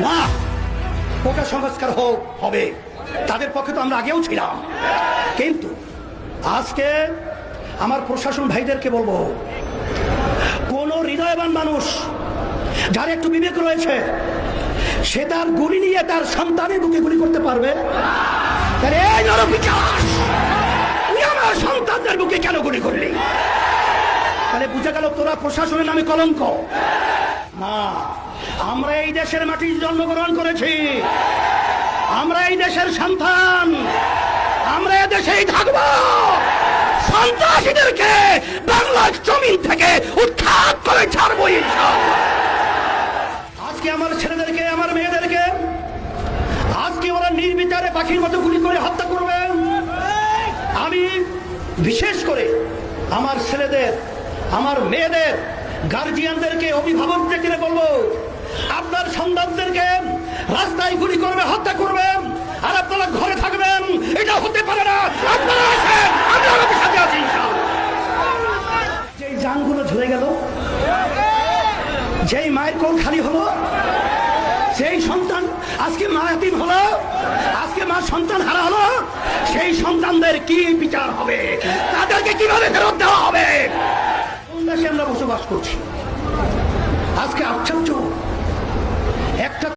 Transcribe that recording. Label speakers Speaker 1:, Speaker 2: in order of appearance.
Speaker 1: না, কোটা সংস্কার হবে, তাদের পক্ষে তো আমরা আগেও ছিলাম, কিন্তু আজকে আমার প্রশাসন ভাইদেরকে বলবো, কোন হৃদয়বান মানুষ যার একটু বিবেক রয়েছে সে তার গুলি নিয়ে তার সন্তানের বুকে গুলি করতে পারবে? এই নরপিশাচ, তুই আমার সন্তানদের বুকে কেন গুলি করলি? তাহলে বুঝা গেল তোরা প্রশাসনের নামে কলঙ্ক। না, আমরা এই দেশের মাটির জন্মগ্রহণ করেছি, আমরা এই দেশের সন্তান, আমরা এই দেশেই থাকবো। সন্ত্রাসীদেরকে বাংলার জমিন থেকে উৎখাত করে ছাড়বো ইনশাআল্লাহ। আজকে আমার ছেলেদেরকে, আমার মেয়েদেরকে আজকে ওরা নির্বিচারে পাখির মতো গুলি করে হত্যা করবে। আমি বিশেষ করে আমার ছেলেদের, আমার মেয়েদের গার্জিয়ানদেরকে, অভিভাবকদেরকে বলবো, আপনার সন্তানদেরকে রাস্তায় গুলি করবে, হত্যা করবে, আর আপনারা ঘরে থাকবেন, এটা হতে পারে না। আপনারা আসেন, আমরা আপনাদের সাথে আছি ইনশাআল্লাহ। যেই জানগুলো ঝরে গেল, যেই মায়ের কোল খালি হলো, সেই সন্তান আজকে মা এতিম হলো, আজকে মা সন্তান হারা হলো, সেই সন্তানদের কি বিচার হবে? তাদেরকে কিভাবে ফেরত দেওয়া হবে? কোন দেশে আমরা বসবাস করছি? আজকে আশ্চর্য,